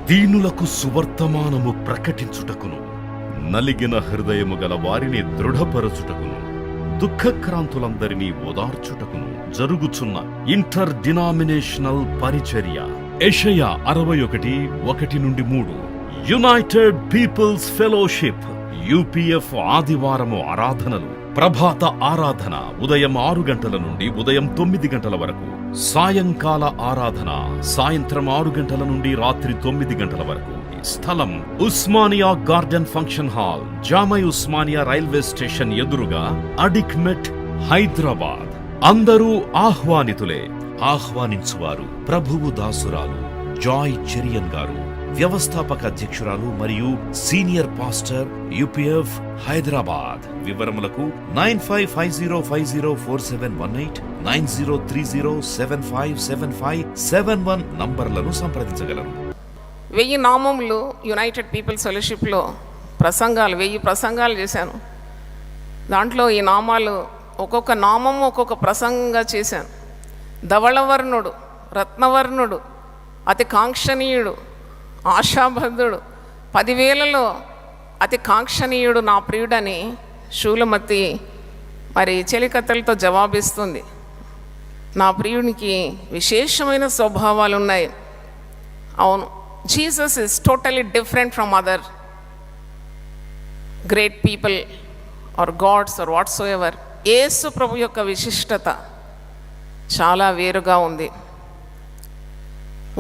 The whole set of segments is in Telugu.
దీనులకు సువర్తమానము ప్రకటించుటకును, నలిగిన హృదయము గల వారిని దృఢపరచుటకును, దుఃఖక్రాంతులందరినీ ఓదార్చుటకును జరుగుచున్న ఇంటర్ డినామినేషనల్ పరిచర్య. యెషయా 61:1-3. యునైటెడ్ పీపుల్స్ ఫెలోషిప్ యూపీఎఫ్ ఆదివారము ఆరాధనలు. ప్రభాత ఆరాధన ఉదయం 6 గంటల నుండి ఉదయం 9 గంటల వరకు. సాయంకాల ఆరాధన సాయంత్రం 6 గంటల నుండి రాత్రి 9 గంటల వరకు. స్థలం Osmania garden function hall, జామై Osmania railway station ఎదురుగా, అడిక్మెట్, హైదరాబాద్. అందరూ ఆహ్వానితులే. ఆహ్వానించువారు ప్రభువు దాసురాలు జాయ్ చెరియన్ గారు, వ్యవస్థాపక అధ్యక్షురాలు మరియు సీనియర్ పాస్టర్ యూపీఎఫ్ హైదరాబాద్. వివరములకు 9550504718, 9030757571 నంబర్లను సంప్రదించగలరు. 1000 నామములు యునైటెడ్ పీపుల్స్ ఫెలోషిప్లో ప్రసంగాలు 1000 ప్రసంగాలు చేశాను. దాంట్లో ఈ నామాలు ఒక్కొక్క నామము ఒక్కొక్క ప్రసంగంగా చేశాను. ధవళవర్ణుడు, రత్నవర్ణుడు, అతి కాంక్షణీయుడు, ఆశాబద్ధుడు, 10,000లో అతి కాంక్షణీయుడు నా ప్రియుడని శూలమతి మరి చెలికత్తెలతో జవాబిస్తుంది. నా ప్రియునికి విశేషమైన స్వభావాలు ఉన్నాయి. అవును, Jesus is totally different from other great people or gods or whatsoever. Yesu ప్రభు యొక్క విశిష్టత చాలా వేరుగా ఉంది.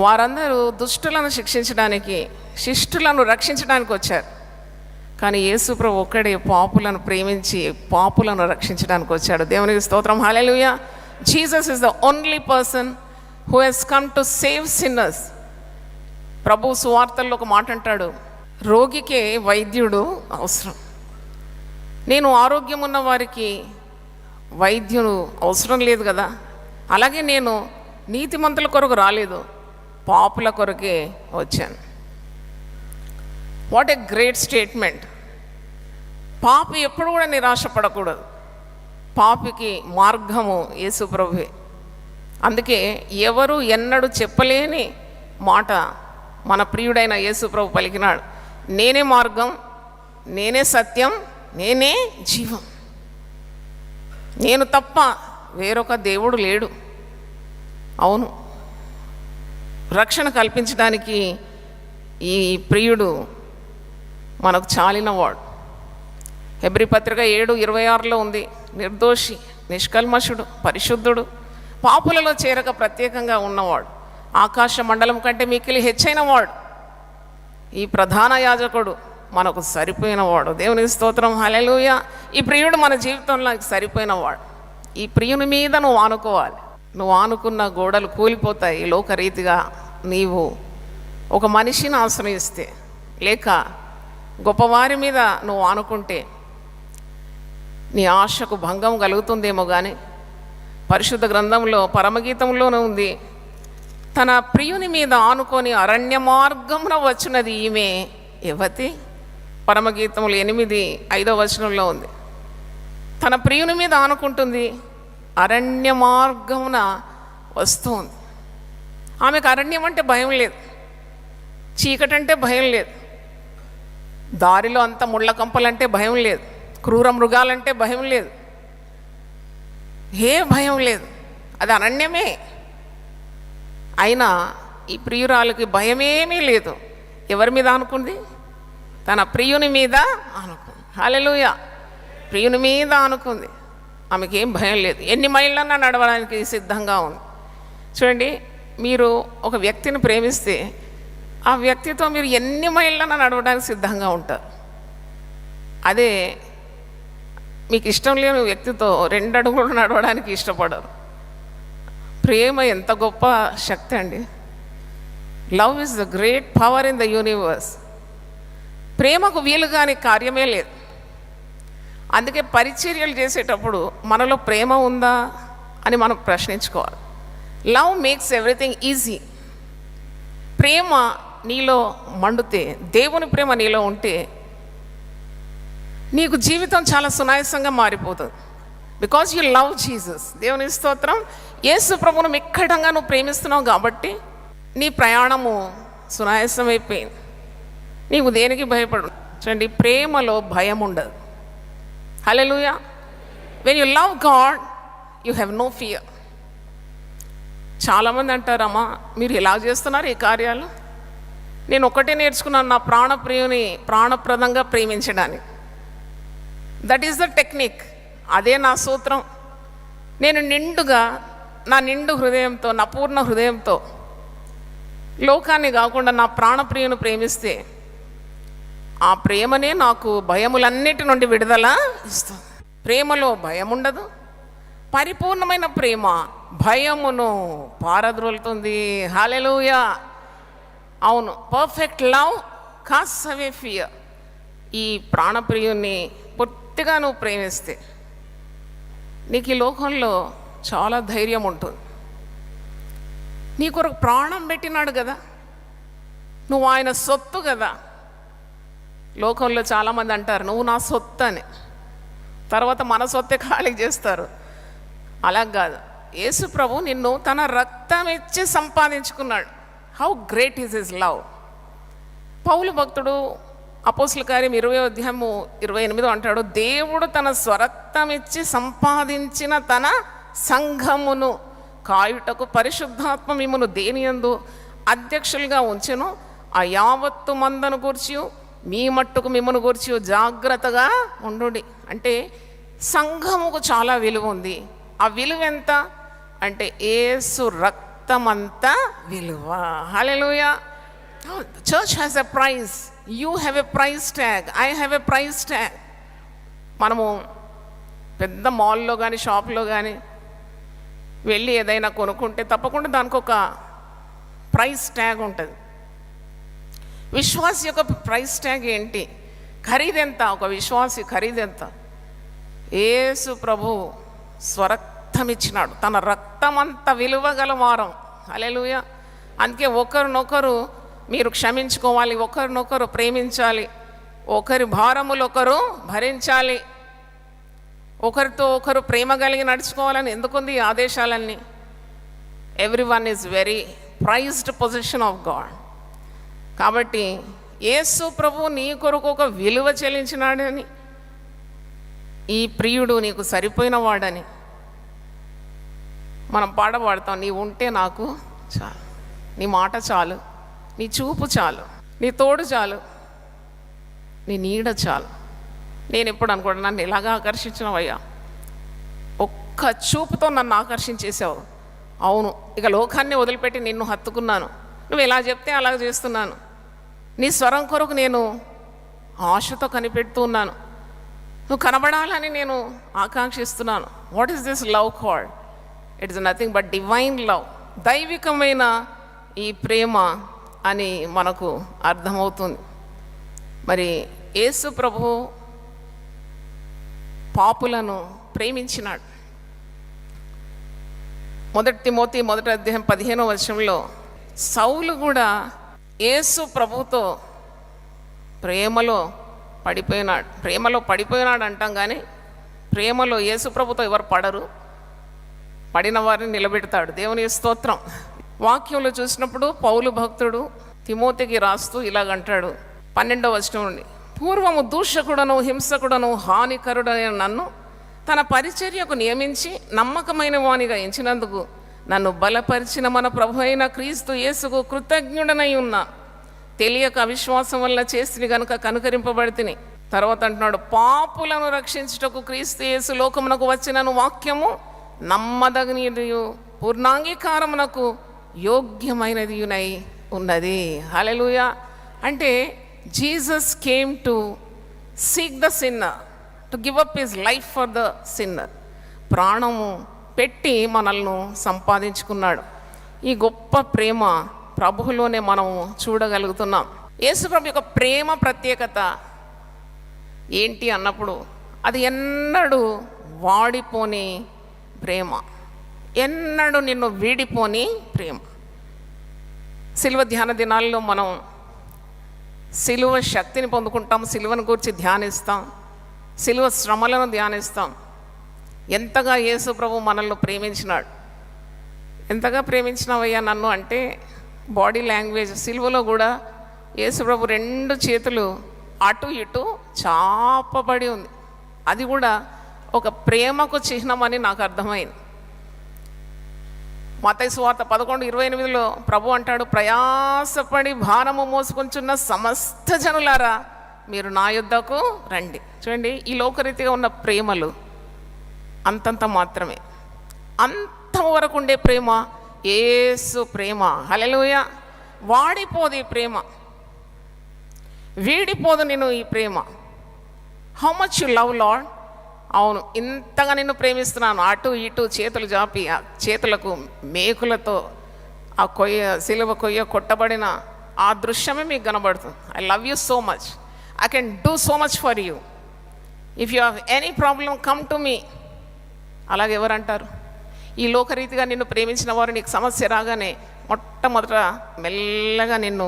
వారందరూ దుష్టులను శిక్షించడానికి, శిష్టులను రక్షించడానికి వచ్చారు. కానీ యేసు ప్రభు ఒక్కడే పాపులను ప్రేమించి పాపులను రక్షించడానికి వచ్చాడు. దేవునికి స్తోత్రం, hallelujah. Jesus is the only person who has come to save sinners. ప్రభు సువార్తల్లో ఒక మాట అంటాడు, రోగికే వైద్యుడు అవసరం. నేను ఆరోగ్యం ఉన్న వారికి వైద్యుడు అవసరం లేదు కదా, అలాగే నేను నీతిమంతుల కొరకు రాలేదు, పాపుల కొరకే వచ్చాను. What a great statement. పాపి ఎప్పుడు కూడా నిరాశపడకూడదు. పాపికి మార్గము యేసు ప్రభువే. అందుకే ఎవరు ఎన్నడూ చెప్పలేని మాట మన ప్రియుడైన యేసు ప్రభు పలికినాడు, నేనే మార్గం, నేనే సత్యం, నేనే జీవం, నేను తప్ప వేరొక దేవుడు లేడు. అవును, రక్షణ కల్పించడానికి ఈ ప్రియుడు మనకు చాలినవాడు. హెబ్రీ పత్రిక 7:26 ఉంది, నిర్దోషి, నిష్కల్మషుడు, పరిశుద్ధుడు, పాపులలో చేరక ప్రత్యేకంగా ఉన్నవాడు, ఆకాశ మండలం కంటే మిక్కిలి హెచ్చైన వాడు, ఈ ప్రధాన యాజకుడు మనకు సరిపోయినవాడు. దేవునికి స్తోత్రం, హల్లెలూయా. ఈ ప్రియుడు మన జీవితంలో సరిపోయినవాడు. ఈ ప్రియుని మీద నువ్వు ఆనుకోవాలి. నువ్వు ఆనుకున్న గోడలు కూలిపోతాయి. లోకరీతిగా నీవు ఒక మనిషిని ఆశ్రయిస్తే, లేక గొప్పవారి మీద నువ్వు ఆనుకుంటే నీ ఆశకు భంగం కలుగుతుందేమో. కానీ పరిశుద్ధ గ్రంథంలో పరమగీతంలోనే ఉంది, తన ప్రియుని మీద ఆనుకొని అరణ్య మార్గమున వచ్చినది ఈమె యువతి. పరమగీతములు 8:5 ఉంది. తన ప్రియుని మీద ఆనుకుంటుంది, అరణ్య మార్గమున వస్తుంది. ఆమెకు అరణ్యం అంటే భయం లేదు, చీకటి అంటే భయం లేదు, దారిలో అంత ముళ్ళ కంపలంటే భయం లేదు, క్రూర మృగాలంటే భయం లేదు, ఏ భయం లేదు. అది అరణ్యమే. అయినా ఈ ప్రియురాలకి భయమేమీ లేదు. ఎవరి మీద ఆనుకుంది? తన ప్రియుని మీద ఆనుకుంది. హల్లెలూయా. ప్రియుని మీద ఆనుకుంది. ఆమెకి ఏం భయం లేదు. ఎన్ని మైళ్ళన్నా నడవడానికి సిద్ధంగా ఉంది. చూడండి, మీరు ఒక వ్యక్తిని ప్రేమిస్తే ఆ వ్యక్తితో మీరు ఎన్ని మైళ్ళన్నా నడవడానికి సిద్ధంగా ఉంటారు. అదే మీకు ఇష్టం లేని వ్యక్తితో 2 అడుగులు నడవడానికి ఇష్టపడరు. ప్రేమ ఎంత గొప్ప శక్తి అండి. Love is the great power in the universe. ప్రేమకు వీలు కాని కార్యమే లేదు. అందుకే పరిచర్యలు చేసేటప్పుడు మనలో ప్రేమ ఉందా అని మనం ప్రశ్నించుకోవాలి. Love makes everything easy. ప్రేమ నీలో మండుతే, దేవుని ప్రేమ నీలో ఉంటే నీకు జీవితం చాలా సునాయాసంగా మారిపోతుంది. Because you love Jesus. దేవుని స్తోత్రం. యేసు ప్రభువును మిక్కడంగా నువ్వు ప్రేమిస్తున్నావు కాబట్టి నీ ప్రయాణము సునాయాసం అయిపోయింది. నీవు దేనికి భయపడు. చూడండి, ప్రేమలో భయం ఉండదు. Hallelujah. When you love God you have no fear. చాలామంది అంటారమ్మా, మీరు ఇలా చేస్తున్నారు ఈ కార్యాలు. నేను ఒకటే నేర్చుకున్నాను, నా ప్రాణప్రియుని ప్రాణప్రదంగా ప్రేమించడానికి. That is the technique. అదే నా సూత్రం. నేను నిండుగా, నా నిండు హృదయంతో, నా పూర్ణ హృదయంతో లోకాన్ని కాకుండా నా ప్రాణప్రియుని ప్రేమిస్తే ఆ ప్రేమనే నాకు భయములన్నిటి నుండి విడుదల ఇస్తుంది. ప్రేమలో భయం ఉండదు. పరిపూర్ణమైన ప్రేమ భయమును పారద్రోలుతుంది. హల్లెలూయా. అవును, పర్ఫెక్ట్ లవ్ కాస్ట్ అవే ఫియర్. ఈ ప్రాణప్రియుని పూర్తిగా నువ్వు ప్రేమిస్తే నీకు ఈ లోకంలో చాలా ధైర్యం ఉంటుంది. నీ కొరకు ప్రాణం పెట్టినాడు కదా, నువ్వు ఆయన సొత్తు కదా. లోకంలో చాలామంది అంటారు నువ్వు నా సొత్తు అని, తర్వాత మన సొత్తే ఖాళీ చేస్తారు. అలా కాదు. యేసు ప్రభు నిన్ను తన రక్తం ఇచ్చి సంపాదించుకున్నాడు. How great is his love. Paulu భక్తుడు అపోస్తల కార్యం 20:28 అంటాడు, దేవుడు తన స్వరక్తం ఇచ్చి సంపాదించిన తన సంఘమును కాయుటకు పరిశుద్ధాత్మ మిమ్మును దేనియందు అధ్యక్షులుగా ఉంచెను. ఆ యావత్తు మందను గూర్చి మీ మట్టుకు మిమ్మను గూర్చి జాగ్రత్తగా ఉండుడి. అంటే సంఘముకు చాలా విలువ ఉంది. ఆ విలువ ఎంత అంటే యేసు రక్తమంతా విలువ. Hallelujah. Church has a price. You have a price tag. I have a price tag. మనము పెద్ద మాల్లో కానీ షాప్లో కానీ వెళ్ళి ఏదైనా కొనుక్కుంటే తప్పకుండా దానికి ఒక ప్రైస్ ట్యాగ్ ఉంటుంది. విశ్వాసి యొక్క ప్రైస్ ట్యాగ్ ఏంటి? ఖరీదెంత? ఒక విశ్వాసి ఖరీదెంత? యేసు ప్రభు స్వరక్తం ఇచ్చినాడు. తన రక్తం అంత విలువ గల వారం. హల్లెలూయా. అందుకే ఒకరినొకరు మీరు క్షమించుకోవాలి, ఒకరినొకరు ప్రేమించాలి, ఒకరి భారములు ఒకరు భరించాలి, ఒకరితో ఒకరు ప్రేమ కలిగి నడుచుకోవాలని ఎందుకుంది ఈ ఆదేశాలన్నీ? Everyone is very prized position of God. కాబట్టి యేసు ప్రభు నీ కొరకు ఒక విలువ చెల్లించినాడని, ఈ ప్రియుడు నీకు సరిపోయిన వాడని మనం పాడతాం. నీ ఉంటే నాకు చాలు, నీ మాట చాలు, నీ చూపు చాలు, నీ తోడు చాలు, నీ నీడ చాలు. నేను ఎప్పుడు అనుకోండి, నన్ను ఇలాగా ఆకర్షించినవయ్యా, ఒక్క చూపుతో నన్ను ఆకర్షించేసావు. అవును, ఇక లోకాన్ని వదిలిపెట్టి నిన్ను హత్తుకున్నాను. నువ్వు ఎలా చెప్తే అలా చేస్తున్నాను. నీ స్వరం కొరకు నేను ఆశతో కనిపెడుతూ ఉన్నాను. నువ్వు కనబడాలని నేను ఆకాంక్షిస్తున్నాను. What is this love called? It is nothing but divine love. దైవికమైన ఈ ప్రేమ అని మనకు అర్థమవుతుంది. మరి యేసు ప్రభు పాపులను ప్రేమించినాడు. 1 తిమోతి 1:15 సౌలు కూడా యేసు ప్రభుతో ప్రేమలో పడిపోయినాడు అంటాం, కానీ ప్రేమలో యేసు ప్రభుతో ఎవరు పడరు, పడిన వారిని నిలబెడతాడు. దేవుని స్తోత్రం. వాక్యంలో చూసినప్పుడు పౌలు భక్తుడు తిమోతికి రాస్తూ ఇలాగంటాడు 12 నుండి, పూర్వము దూషకుడను హింసకుడను హానికరుడైన నన్ను తన పరిచర్యకు నియమించి నమ్మకమైన వానిగా ఎంచినందుకు నన్ను బలపరిచిన మన ప్రభు అయిన క్రీస్తు యేసుకు కృతజ్ఞుడనై ఉన్నా. తెలియక అవిశ్వాసం వల్ల చేసిని గనుక కనుకరింపబడితిని. తర్వాత అంటున్నాడు, పాపులను రక్షించుటకు క్రీస్తు యేసు లోకమునకు వచ్చినను వాక్యము నమ్మదగినదియు పూర్ణాంగీకారమునకు యోగ్యమైనదియునై ఉన్నది. హల్లెలూయా. అంటే Jesus came to seek the sinner, to give up his life for the sinner. ప్రాణము పెట్టి మనల్ని సంపాదించుకున్నాడు. ఈ గొప్ప ప్రేమ ప్రభువులోనే మనము చూడగలుగుతున్నాం. యేసు ప్రభు యొక్క ప్రేమ ప్రత్యేకత ఏంటి అన్నప్పుడు, అది ఎన్నడూ వాడిపోని ప్రేమ, ఎన్నడూ నిన్ను వీడిపోని ప్రేమ. సిలువ ధ్యాన దినాల్లో మనం సిలువ శక్తిని పొందుకుంటాం, సిలువను గురించి ధ్యానిస్తాం, సిలువ శ్రమలను ధ్యానిస్తాం. ఎంతగా యేసు ప్రభు మనల్ని ప్రేమించినాడు. ఎంతగా ప్రేమించినావయ్యా నన్ను అంటే, బాడీ లాంగ్వేజ్. సిలువలో కూడా యేసుప్రభు 2 చేతులు అటు ఇటు చాపబడి ఉంది. అది కూడా ఒక ప్రేమకు చిహ్నం అని నాకు అర్థమైంది. మత్తయి సువార్త 11:28లో ప్రభు అంటాడు, ప్రయాసపడి భారము మోసుకొంచున్న సమస్త జనులారా మీరు నా యొద్దకు రండి. చూడండి, ఈ లోకరీతిగా ఉన్న ప్రేమలు అంతంత మాత్రమే. అంతం వరకు ఉండే ప్రేమ యేసు ప్రేమ. హల్లెలూయా. వాడిపోదు ఈ ప్రేమ, వీడిపోదు నేను ఈ ప్రేమ. How much you love Lord. అవును, ఇంతగా నిన్ను ప్రేమిస్తున్నాను. అటు ఇటు చేతులు జాపి ఆ చేతులకు మేకులతో ఆ సిలువ కొయ్య కొట్టబడిన ఆ దృశ్యమే మీకు కనబడుతుంది. I love you so much, I can do so much for you. If you have any problem come to me. అలాగే ఎవరంటారు? ఈ లోకరీతిగా నిన్ను ప్రేమించిన వారు నీకు సమస్య రాగానే మొట్టమొదట మెల్లగా నిన్ను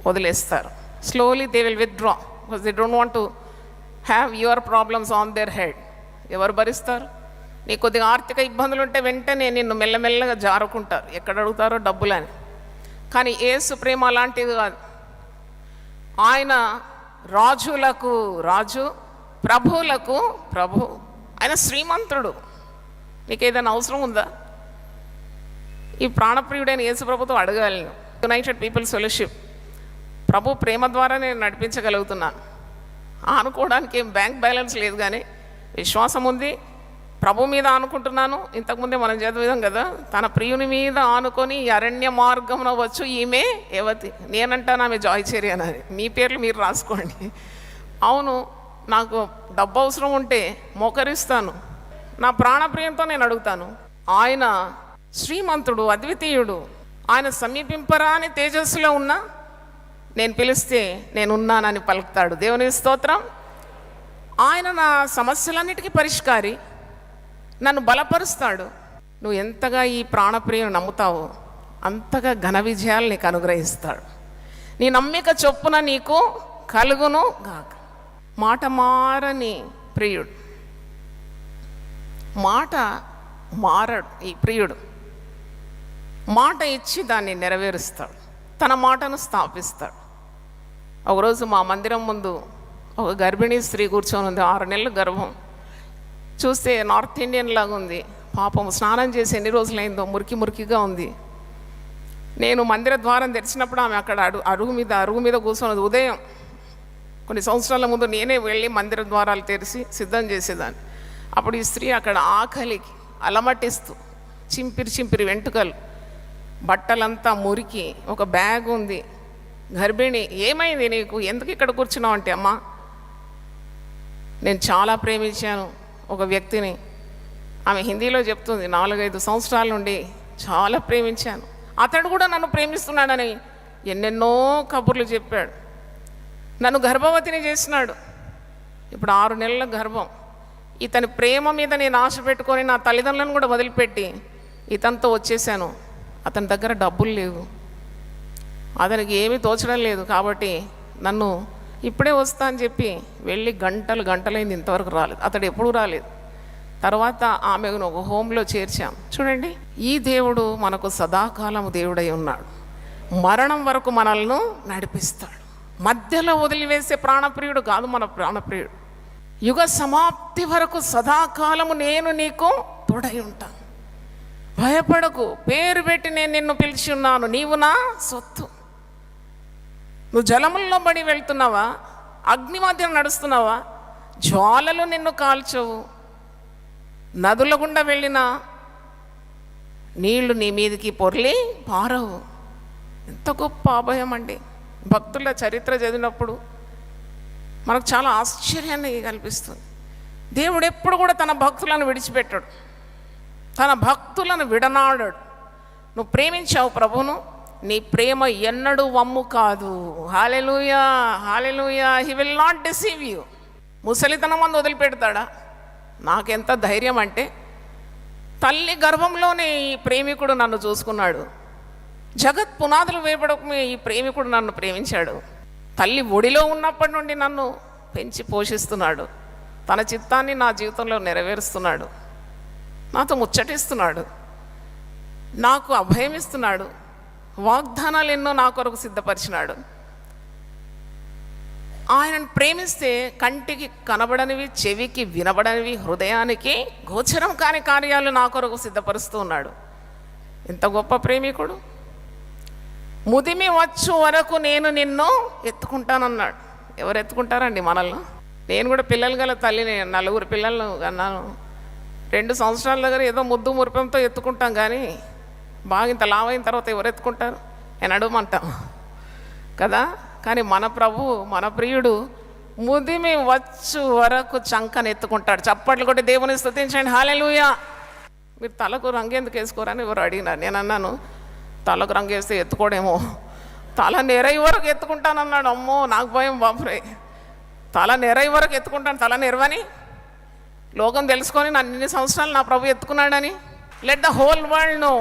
వదిలేస్తారు. Slowly they will withdraw because they don't want to have your problems on their head. ఎవరు భరిస్తారు? నీకు కొద్దిగా ఆర్థిక ఇబ్బందులు ఉంటే వెంటనే నిన్ను మెల్లమెల్లగా జారుకుంటారు, ఎక్కడ అడుగుతారో డబ్బులని. కానీ యేసు ప్రేమ అలాంటిది కాదు. ఆయన రాజులకు రాజు, ప్రభువులకు ప్రభు. ఆయన శ్రీమంతుడు. నీకు ఏదైనా అవసరం ఉందా? ఈ ప్రాణప్రియుడైన యేసు ప్రభుతో అడగాలి. యునైటెడ్ పీపుల్స్ ఫెలోషిప్ ప్రభు ప్రేమ ద్వారా నేను నడిపించగలుగుతున్నాను. అనుకోవడానికి ఏం బ్యాంక్ బ్యాలెన్స్ లేదు, కానీ విశ్వాసం ఉంది. ప్రభు మీద ఆనుకుంటున్నాను. ఇంతకుముందే మనం చదివాం కదా, తన ప్రియుని మీద ఆనుకొని ఈ అరణ్య మార్గంలో వచ్చు ఈమె యవతి. నేనంటాను ఆమె జాయ్చేరియన్ అని. మీ పేర్లు మీరు రాసుకోండి. అవును, నాకు డబ్బు అవసరం ఉంటే మోకరిస్తాను, నా ప్రాణప్రియంతో నేను అడుగుతాను. ఆయన శ్రీమంతుడు, అద్వితీయుడు. ఆయన సమీపింపరా అని తేజస్సులో ఉన్నా నేను పిలిస్తే నేనున్నానని పలుకుతాడు. దేవుని స్తోత్రం. ఆయన నా సమస్యలన్నిటికీ పరిష్కారి, నన్ను బలపరుస్తాడు. నువ్వు ఎంతగా ఈ ప్రాణప్రియం నమ్ముతావో అంతగా ఘన విజయాలు నీకు అనుగ్రహిస్తాడు. నీ నమ్మిక చొప్పున నీకు కలుగును గాక. మాట మారని ప్రియుడు, మాట మారడు ఈ ప్రియుడు. మాట ఇచ్చి దాన్ని నెరవేరుస్తాడు, తన మాటను స్థాపిస్తాడు. ఒకరోజు మా మందిరం ముందు ఒక గర్భిణీ స్త్రీ కూర్చొని ఉంది, 6 నెలల గర్భం. చూస్తే నార్త్ ఇండియన్ లాగా ఉంది. పాపం స్నానం చేసి ఎన్ని రోజులైందో, మురికి మురికిగా ఉంది. నేను మందిర ద్వారం తెరిచినప్పుడు ఆమె అక్కడ అరుగు మీద కూర్చొని. ఉదయం కొన్ని సంవత్సరాల ముందు నేనే వెళ్ళి మందిర ద్వారాలు తెరిచి సిద్ధం చేసేదాన్ని. అప్పుడు ఈ స్త్రీ అక్కడ ఆకలికి అలమటిస్తూ చింపిరి వెంట్రుకలు, బట్టలంతా మురికి, ఒక బ్యాగ్ ఉంది. గర్భిణి. ఏమైంది నీకు, ఎందుకు ఇక్కడ కూర్చున్నావు అంటే, అమ్మా నేను చాలా ప్రేమించాను ఒక వ్యక్తిని. ఆమె హిందీలో చెప్తుంది, 4-5 సంవత్సరాల నుండి చాలా ప్రేమించాను, అతడు కూడా నన్ను ప్రేమిస్తున్నాడని ఎన్నెన్నో కబుర్లు చెప్పాడు. నన్ను గర్భవతిని చేసినాడు. ఇప్పుడు 6 నెలల గర్భం. ఇతని ప్రేమ మీద నేను ఆశ పెట్టుకొని నా తల్లిదండ్రులను కూడా వదిలిపెట్టి ఇతనితో వచ్చేసాను. అతని దగ్గర డబ్బులు లేవు, అతనికి ఏమీ తోచడం లేదు. కాబట్టి నన్ను ఇప్పుడే వస్తా అని చెప్పి వెళ్ళి గంటలైంది, ఇంతవరకు రాలేదు. అతడు ఎప్పుడూ రాలేదు. తర్వాత ఆమెను ఒక హోమ్లో చేర్చాం. చూడండి, ఈ దేవుడు మనకు సదాకాలం దేవుడై ఉన్నాడు. మరణం వరకు మనల్ని నడిపిస్తాడు. మధ్యలో వదిలివేసే ప్రాణప్రియుడు కాదు మన ప్రాణప్రియుడు. యుగ సమాప్తి వరకు సదాకాలము నేను నీకు తోడై ఉంటాను. భయపడకు, పేరు పెట్టి నేను నిన్ను పిలిచి ఉన్నాను, నీవు నా సొత్తు. నువ్వు జలముల్లో పడి వెళ్తున్నావా, అగ్ని మధ్య నడుస్తున్నావా, జ్వాలలు నిన్ను కాల్చవు. నదుల గుండా వెళ్ళినా నీళ్లు నీ మీదకి పొర్లి పారవు. ఎంత గొప్ప అభయం అండి. భక్తుల చరిత్ర చదివినప్పుడు మనకు చాలా ఆశ్చర్యాన్ని కల్పిస్తుంది. దేవుడు ఎప్పుడు కూడా తన భక్తులను విడిచిపెట్టాడు, తన భక్తులను విడనాడాడు. నువ్వు ప్రేమించావు ప్రభువును, నీ ప్రేమ ఎన్నడూ వమ్ము కాదు. Hallelujah, hallelujah. He will not deceive you. ముసలితనం మంది వదిలిపెడతాడా? నాకెంత ధైర్యం అంటే, తల్లి గర్భంలోనే ఈ ప్రేమికుడు నన్ను చూసుకున్నాడు. జగత్ పునాదులు వేపడమే ఈ ప్రేమికుడు నన్ను ప్రేమించాడు. తల్లి ఒడిలో ఉన్నప్పటి నుండి నన్ను పెంచి పోషిస్తున్నాడు. తన చిత్తాన్ని నా జీవితంలో నెరవేరుస్తున్నాడు. నాతో ముచ్చటిస్తున్నాడు, నాకు అభయం ఇస్తున్నాడు, వాగ్దానాలు ఎన్నో నా కొరకు సిద్ధపరిచినాడు. ఆయనను ప్రేమిస్తే కంటికి కనబడనివి, చెవికి వినబడనివి, హృదయానికి గోచరం కాని కార్యాలు నా కొరకు సిద్ధపరుస్తూ ఉన్నాడు. ఎంత గొప్ప ప్రేమికుడు. ముదిమి వచ్చు వరకు నేను నిన్ను ఎత్తుకుంటానన్నాడు. ఎవరు ఎత్తుకుంటారండి మనల్ని? నేను కూడా పిల్లలు గల తల్లిని, 4 పిల్లలను అన్నాను. 2 సంవత్సరాల దగ్గర ఏదో ముద్దు మురిపంతో ఎత్తుకుంటాం, కానీ బాగా ఇంత లావైన తర్వాత ఎవరు ఎత్తుకుంటారు? ఎనడమంటాం కదా. కానీ మన ప్రభు, మన ప్రియుడు ముదిమి వచ్చు వరకు చంకను ఎత్తుకుంటాడు. చప్పట్లు కొట్టి దేవుని స్తుతించండి. హల్లెలూయా. మీరు తలకు రంగు ఎందుకు వేసుకోరని ఎవరు అడిగినారు. నేను అన్నాను, తలకు రంగు వేస్తే ఎత్తుకోడేమో, తల నెరయి వరకు ఎత్తుకుంటానన్నాడు. అమ్మో నాకు భయం, బాపురే. తల నెరయి వరకు ఎత్తుకుంటాను. తల నెరవని లోకం తెలుసుకొని నన్ను ఇన్ని సంవత్సరాలు నా ప్రభు ఎత్తుకున్నాడని. Let the whole world know,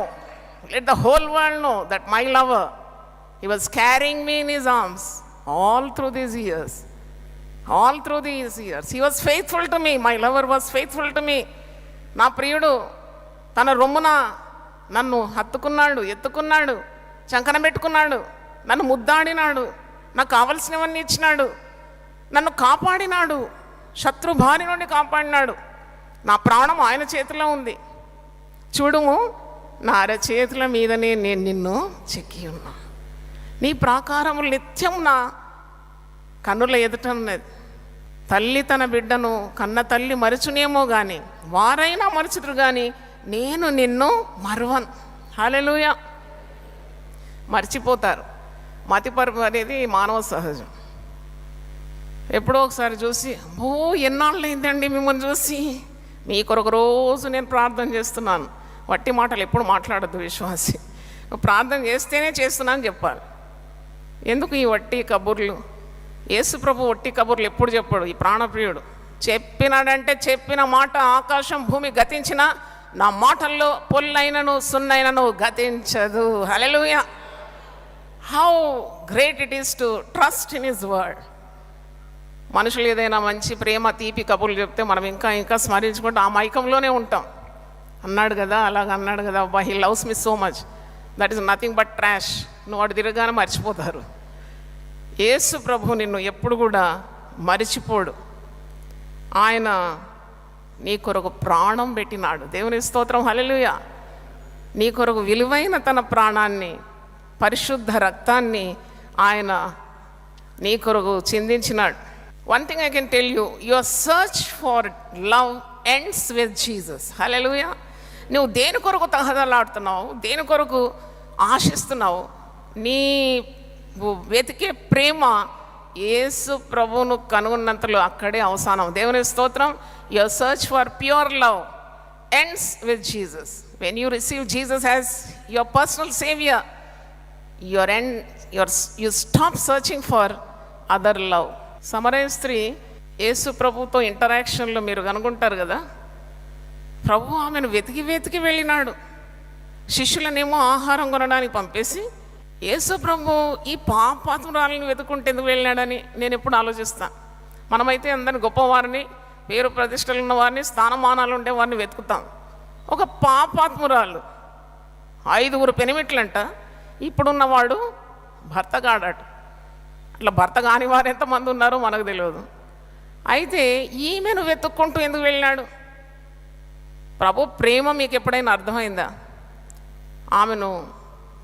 let the whole world know that my lover, he was carrying me in his arms all through these years. All through these years he was faithful to me. My lover was faithful to me. నా ప్రియుడు తన రొమ్మున నన్ను హత్తుకున్నాడు, ఎత్తుకున్నాడు, చంకన పెట్టుకున్నాడు, నన్ను ముద్దాడినాడు, నాకు కావలసినవన్నీ ఇచ్చినాడు, నన్ను కాపాడినాడు, శత్రు బారి నుండి కాపాడినాడు. నా ప్రాణం ఆయన చేతిలో ఉంది. చూడుము, నా అరచేతుల మీదనే నేను నిన్ను చెక్కి ఉన్నా. నీ ప్రాకారములు నిత్యం నా కన్నుల ఎదుట ఉన్నది. తల్లి తన బిడ్డను కన్న తల్లి మరచునేమో కానీ, వారైనా మరచుదురు కానీ నేను నిన్ను మరువను. హల్లెలూయా. మర్చిపోతారు. మతిపరుపు అనేది మానవ సహజం. ఎప్పుడో ఒకసారి చూసి, ఓ ఎన్నాళ్ళు అయిందండి మిమ్మల్ని చూసి, మీ కొరకు రోజు నేను ప్రార్థన చేస్తున్నాను. వట్టి మాటలు ఎప్పుడు మాట్లాడద్దు విశ్వాసి. ప్రార్థన చేస్తేనే చేస్తున్నాను చెప్పాలి. ఎందుకు ఈ వట్టి కబుర్లు? యేసు ప్రభు వట్టి కబుర్లు ఎప్పుడు చెప్పాడు? ఈ ప్రాణప్రియుడు చెప్పినాడంటే చెప్పిన మాట ఆకాశం భూమి గతించిన, నా మాటల్లో పొల్లైనను సున్నైనను గతించదు. Hallelujah. How great it is to trust in his word. మనుషులు ఏదైనా మంచి ప్రేమ తీపి కబుర్లు చెప్తే మనం ఇంకా ఇంకా స్మరించుకుంటూ ఆ మైకంలోనే ఉంటాం. అన్నాడు కదా, అలాగ అన్నాడు కదా, అబ్బా he loves me so much, that is nothing but trash. నువ్వు వాడు తిరగానే మర్చిపోతారు. యేసు ప్రభు నిన్ను ఎప్పుడు కూడా మరిచిపోడు. ఆయన నీ కొరకు ప్రాణం పెట్టినాడు. దేవుని స్తోత్రం. హల్లెలూయా. నీ కొరకు విలువైన తన ప్రాణాన్ని, పరిశుద్ధ రక్తాన్ని ఆయన నీ కొరకు చిందించినాడు. One thing I can tell you, your search for love ends with Jesus. Hallelujah. నువ్వు దేని కొరకు తహదలాడుతున్నావు, దేని కొరకు ఆశిస్తున్నావు, నీ వెతికే ప్రేమ యేసు ప్రభువును కనుగొన్నంతలో అక్కడే అవసానం. దేవుని స్తోత్రం. Your search for pure love ends with Jesus. When you receive Jesus as your personal saviour, you stop searching for other love. సమరయ స్త్రీ యేసు ప్రభుతో ఇంటరాక్షన్లో మీరు కనుగొంటారు కదా, ప్రభు ఆమెను వెతికి వెతికి వెళ్ళినాడు. శిష్యులనేమో ఆహారం కొనడానికి పంపేసి యేసు ప్రభు ఈ పాపాత్మురాలను వెతుక్కుంటే ఎందుకు వెళ్ళినాడని నేను ఎప్పుడు ఆలోచిస్తాను. మనమైతే అందరిని గొప్పవారిని, పేరు ప్రతిష్టలు ఉన్న వారిని, స్థానమానాలు ఉండే వారిని వెతుకుతాం. ఒక పాపాత్మురాలు 5 పెనిమిట్లంట. ఇప్పుడున్నవాడు భర్త కాడట. అట్లా భర్త కాని వారు ఎంతమంది ఉన్నారో మనకు తెలియదు. అయితే ఈమెను వెతుక్కుంటూ ఎందుకు వెళ్ళినాడు? ప్రభు ప్రేమ మీకు ఎప్పుడైనా అర్థమైందా? ఆమెను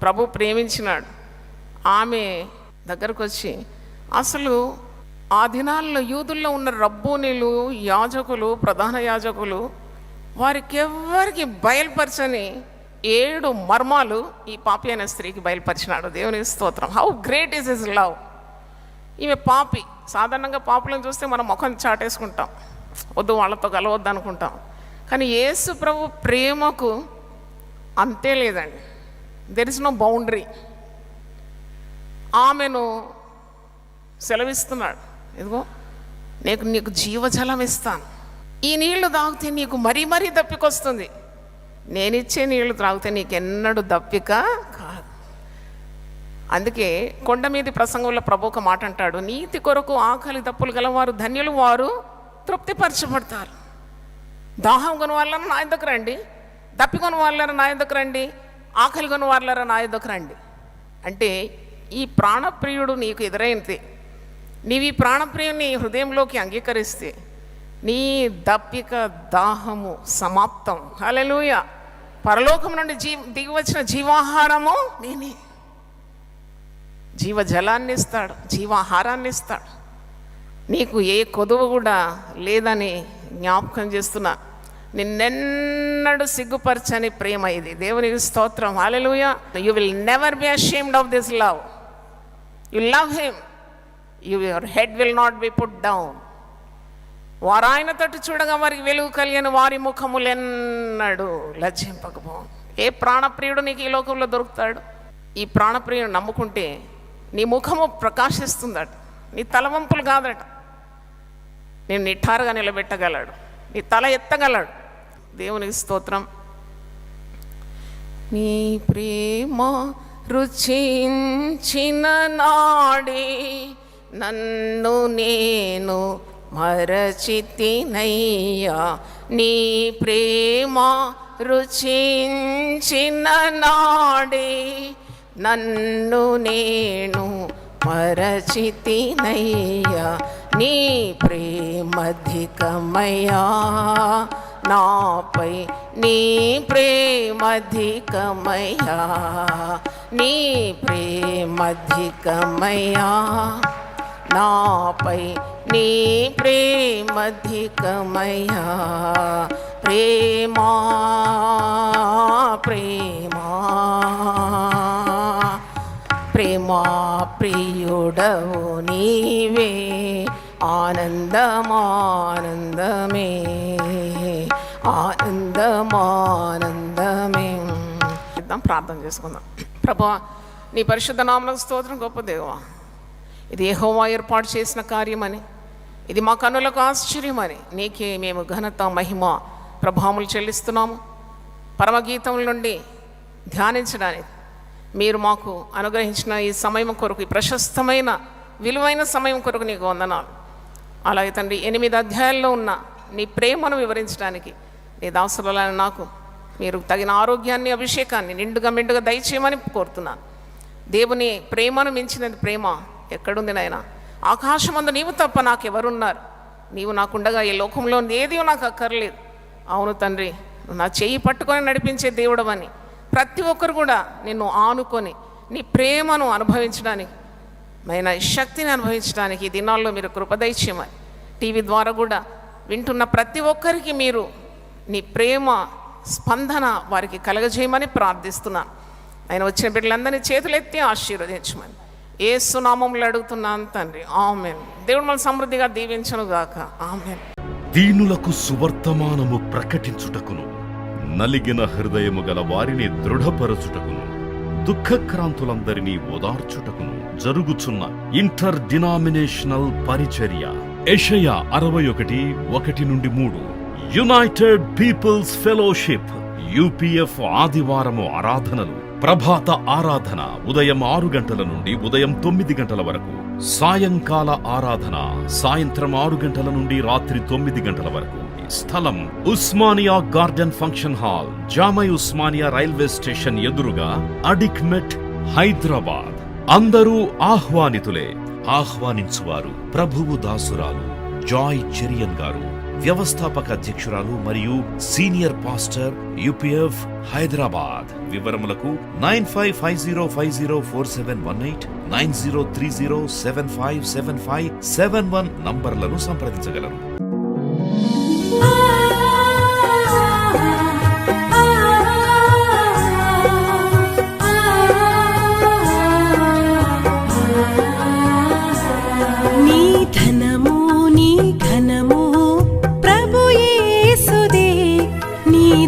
ప్రభు ప్రేమించినాడు. ఆమె దగ్గరకు వచ్చి, అసలు ఆ దినాల్లో యూదుల్లో ఉన్న రబ్బూనీలు, యాజకులు, ప్రధాన యాజకులు, వారికి ఎవరికి బయలుపరచని 7 మర్మాలు ఈ పాపి అనే స్త్రీకి బయలుపరిచినాడు. దేవుని స్తోత్రం. How great is his love. ఈమె పాపి. సాధారణంగా పాపులను చూస్తే మనం ముఖం చాటేసుకుంటాం, వద్దు వాళ్ళతో కలవద్దు అనుకుంటాం. కానీ యేసు ప్రభు ప్రేమకు అంతే లేదండి. There is no boundary. ఆమెను సెలవిస్తున్నాడు, ఇదిగో నీకు జీవజలం ఇస్తాను, ఈ నీళ్లు తాగితే నీకు మరీ మరీ దప్పికొస్తుంది, నేనిచ్చే నీళ్లు త్రాగితే నీకెన్నడూ దప్పిక కాదు. అందుకే కొండ మీది ప్రసంగంలో ప్రభు ఒక మాట అంటాడు, నీతి కొరకు ఆకలి దప్పులు గలవారు ధన్యులు, వారు తృప్తిపరచబడతారు. దాహం కొను వాళ్ళని నా యొద్దకు రండి, దప్పి కొను వాళ్ళని నా యొద్దకు రండి, ఆకలి కొను వాళ్ళని నా యొద్దకు రండి. అంటే ఈ ప్రాణప్రియుడు నీకు ఎదురైతే, నీవు ఈ ప్రాణప్రియుని హృదయంలోకి అంగీకరిస్తే నీ దప్పిక దాహము సమాప్తం. హల్లెలూయా. పరలోకం నుండి దిగి వచ్చిన జీవాహారము నేనే. జీవజలాన్ని ఇస్తాడు, జీవాహారాన్ని ఇస్తాడు. నీకు ఏ కొదువు కూడా లేదని జ్ఞాపకం చేస్తున్నా. నిన్నెన్నడు సిగ్గుపరచని ప్రేమ ఇది. దేవునికి స్తోత్రం. Hallelujah. You will never be ashamed of this love. You love him. Your head will not be put down. వారు ఆయన తట్టు చూడగా వారికి వెలుగు కలిగిన వారి ముఖములెన్నడు లజ్జింపకపో. ఏ ప్రాణప్రియుడు నీకు ఈ లోకంలో దొరుకుతాడు? ఈ ప్రాణప్రియుడు నమ్ముకుంటే నీ ముఖము ప్రకాశిస్తుందట, నీ తలవంపులు కాదట. నేను నిఠారుగా నిలబెట్టగలడు, నీ తల ఎత్తగలడు. దేవునికి స్తోత్రం. నీ ప్రేమ రుచించిన నాడే నన్ను నేను మరచితినయ్యా. నీ ప్రేమ రుచించిన నాడే నన్ను నేను మరచితినయ్యా. నీ ప్రేమధికమయ్యా నాపై, నీ ప్రేమధికమయ్యా, నీ ప్రేమధికమయ్యా నాపై, నీ ప్రేమధికమయ్యా. ప్రేమా ప్రేమా ప్రేమా ప్రియుడవు నీవే, ఆనందమానందమే, ఆనందమానందమే. ప్రార్థన చేసుకుందాం. ప్రభువా, నీ పరిశుద్ధ నామమునకు స్తోత్రం. గొప్ప దేవా, ఇది యెహోవా ఏర్పాటు చేసిన కార్యమని, ఇది మా కన్నులకు ఆశ్చర్యమని నీకే మేము ఘనత మహిమ ప్రభావములు చెల్లిస్తున్నాము. పరమగీతముల నుండి ధ్యానించడానికి మీరు మాకు అనుగ్రహించిన ఈ సమయం కొరకు, ఈ ప్రశస్తమైన విలువైన సమయం కొరకు నీకు వందనాలు. అలాగే తండ్రి, 8 అధ్యాయాల్లో ఉన్న నీ ప్రేమను వివరించడానికి నీ దాసులైన నాకు మీరు తగిన ఆరోగ్యాన్ని, అభిషేకాన్ని నిండుగా మెండుగా దయచేయమని కోరుతున్నాను. దేవుని ప్రేమను మించినది ప్రేమ ఎక్కడుంది నాయనా? ఆకాశమందు నీవు తప్ప నాకెవరున్నారు? నీవు నాకుండగా ఈ లోకంలో ఏది నాకు అక్కర్లేదు. అవును తండ్రి, నా చెయ్యి పట్టుకొని నడిపించే దేవుడవని ప్రతి ఒక్కరు కూడా నిన్ను ఆనుకొని నీ ప్రేమను అనుభవించడానికి, నైనా శక్తిని అనుభవించడానికి ఈ దినాల్లో మీరు కృప దయచేయమని, టీవీ ద్వారా కూడా వింటున్న ప్రతి ఒక్కరికి మీరు నీ ప్రేమ స్పందన వారికి కలగజేయమని ప్రార్థిస్తున్నాను. ఆయన వచ్చిన బిడ్డలందరినీ చేతులెత్తి ఆశీర్వదించమని యేసు నామములో అడుగుతున్నాను తండ్రి. ఆమేన్. దేవుడు మన సమృద్ధిగా దీవించును గాక. ఆమేన్. దీనులకు సువర్తమానము ప్రకటించుటకును, నలిగిన హృదయము గల వారిని దృఢపరచుటకును, దుఃఖక్రాంతులందరినీ ఓదార్చుటకును జరుగుచున్న ఇంటర్ డినామినేషనల్ పరిచర్య. యెషయా 61:1-3. యునైటెడ్ పీపుల్స్ ఫెలోషిప్ UPF ఆదివారము ఆరాధనలు. ప్రభాత ఆరాధన ఉదయం 6 గంటల నుండి ఉదయం 9 గంటల వరకు. సాయంకాల ఆరాధన సాయంత్రం 6 గంటల నుండి రాత్రి 9 గంటల వరకు. స్థలం Osmania garden function hall, జామై Osmania railway station ఎదురుగా, అడిక్మెట్, హైదరాబాద్. అందరూ ఆహ్వానితులే. ఆహ్వానించువారు ప్రభువు దాసురాలు జాయ్ చెరియన్ గారు, వ్యవస్థాపక అధ్యక్షురాలు మరియు సీనియర్ పాస్టర్ UPF హైదరాబాద్. వివరములకు 9550504718, 9030757571 నంబర్లను సంప్రదించగలరు.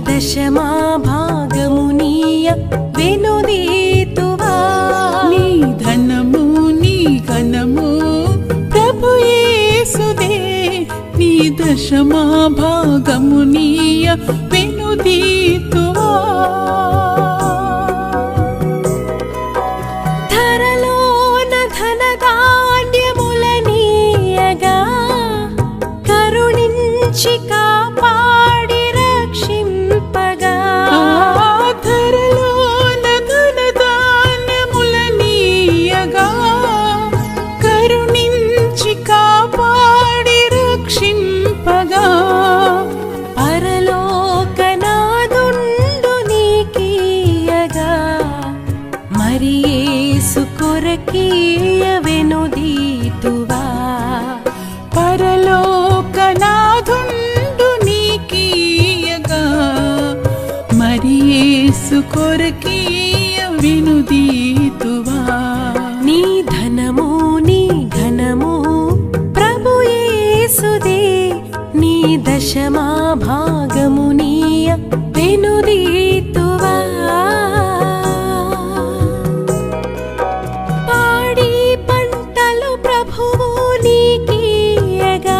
దశమా భాగమునీయ వెనుదీతువా. నీ ధనము నీ ఘనము ప్రభు యేసుదే, నీ దశమా భాగమునీయ వెనుదీతువా. ధరలోన ధనధాన్యములనీయగా కరుణించి కాపాడి ధరలోన ధనధాన్యములని కొరకీయ వినుదీతువా. నీ ధనము నీ ఘనము ప్రభు యేసుదే, నీ దశమా భాగము నీయ వెనుదీతువా. పాడి పంటలు ప్రభువు నీకీయగా,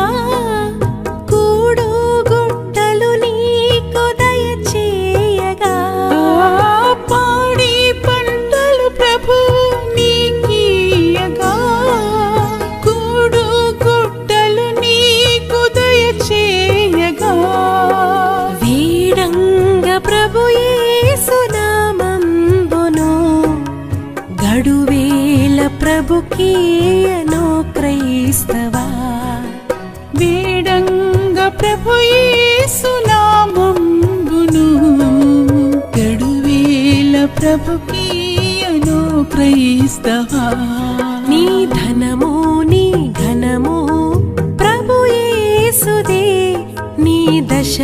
కూడు గుట్టలు నీకు దయచేయగా. పాడి పంటలు ప్రభువు నీకీయగా, కూడు గుట్టలు నీకు దయచేయగా. వీడంగ ప్రభు యేసు నామంబును, గడువేల ప్రభుకీయను క్రైస్తవా. వేడంగ ప్రభు యేసు నామంబును, గడువేల ప్రభుకీయను క్రైస్తవా. నీ ధనము నీ ఘనము ప్రభు యేసుదే, నీ దశ